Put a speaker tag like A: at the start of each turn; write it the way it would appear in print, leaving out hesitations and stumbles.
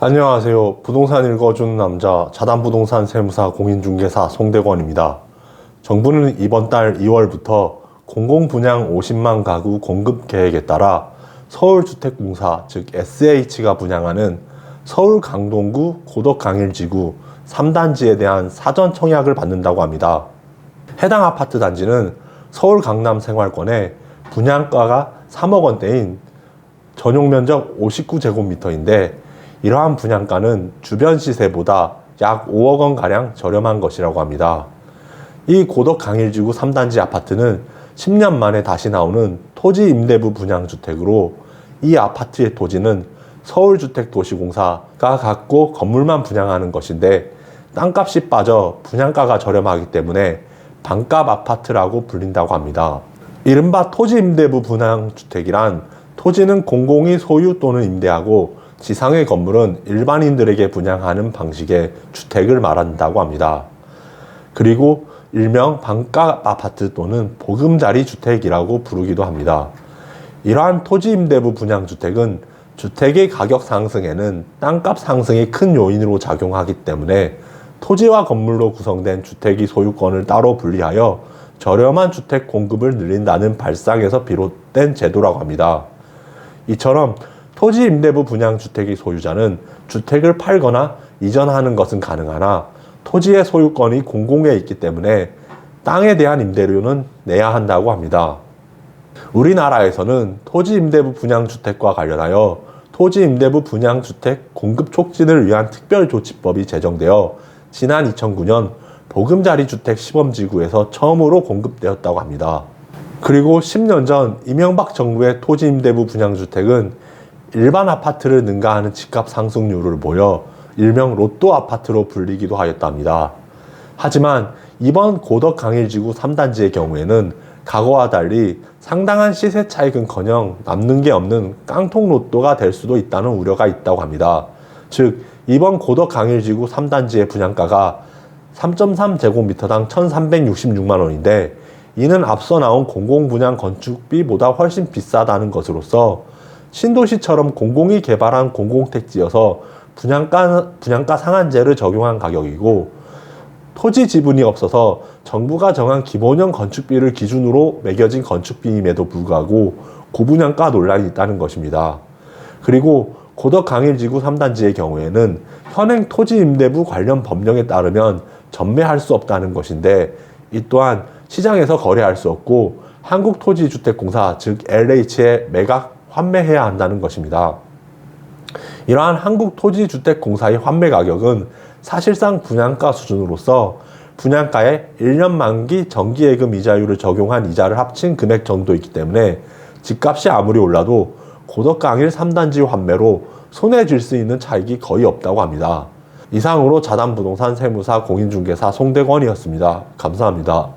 A: 안녕하세요. 부동산 읽어주는 남자 자담부동산 세무사 공인중개사 송대권입니다. 정부는 이번 달 2월부터 공공분양 50만 가구 공급 계획에 따라 서울주택공사 즉 SH가 분양하는 서울 강동구 고덕강일지구 3단지에 대한 사전 청약을 받는다고 합니다. 해당 아파트 단지는 서울 강남 생활권에 분양가가 3억 원대인 전용 면적 59제곱미터인데 이러한 분양가는 주변 시세보다 약 5억 원가량 저렴한 것이라고 합니다. 이 고덕강일지구 3단지 아파트는 10년 만에 다시 나오는 토지 임대부 분양주택으로 이 아파트의 토지는 서울주택도시공사가 갖고 건물만 분양하는 것인데 땅값이 빠져 분양가가 저렴하기 때문에 반값 아파트라고 불린다고 합니다. 이른바 토지 임대부 분양주택이란 토지는 공공이 소유 또는 임대하고 지상의 건물은 일반인들에게 분양하는 방식의 주택을 말한다고 합니다. 그리고 일명 반값 아파트 또는 보금자리 주택이라고 부르기도 합니다. 이러한 토지 임대부 분양주택은 주택의 가격 상승에는 땅값 상승이 큰 요인으로 작용하기 때문에 토지와 건물로 구성된 주택의 소유권을 따로 분리하여 저렴한 주택 공급을 늘린다는 발상에서 비롯된 제도라고 합니다. 이처럼 토지 임대부 분양주택의 소유자는 주택을 팔거나 이전하는 것은 가능하나 토지의 소유권이 공공에 있기 때문에 땅에 대한 임대료는 내야 한다고 합니다. 우리나라에서는 토지 임대부 분양주택과 관련하여 토지 임대부 분양주택 공급 촉진을 위한 특별조치법이 제정되어 지난 2009년 보금자리 주택 시범지구에서 처음으로 공급되었다고 합니다. 그리고 10년 전 이명박 정부의 토지 임대부 분양주택은 일반 아파트를 능가하는 집값 상승률을 보여 일명 로또 아파트로 불리기도 하였답니다. 하지만 이번 고덕강일지구 3단지의 경우에는 과거와 달리 상당한 시세 차익은커녕 남는 게 없는 깡통 로또가 될 수도 있다는 우려가 있다고 합니다. 즉 이번 고덕강일지구 3단지의 분양가가 3.3제곱미터당 1,366만 원인데 이는 앞서 나온 공공분양 건축비보다 훨씬 비싸다는 것으로서 신도시처럼 공공이 개발한 공공택지여서 분양가 상한제를 적용한 가격이고 토지 지분이 없어서 정부가 정한 기본형 건축비를 기준으로 매겨진 건축비임에도 불구하고 고분양가 논란이 있다는 것입니다. 그리고 고덕강일지구 3단지의 경우에는 현행 토지 임대부 관련 법령에 따르면 전매할 수 없다는 것인데 이 또한 시장에서 거래할 수 없고 한국토지주택공사 즉 LH에 매각 환매해야 한다는 것입니다. 이러한 한국토지주택공사의 환매 가격은 사실상 분양가 수준으로서 분양가에 1년 만기 정기예금 이자율을 적용한 이자를 합친 금액 정도이기 때문에 집값이 아무리 올라도 고덕강일 3단지 환매로 손해 질 수 있는 차익이 거의 없다고 합니다. 이상으로 자담부동산 세무사 공인중개사 송대권이었습니다. 감사합니다.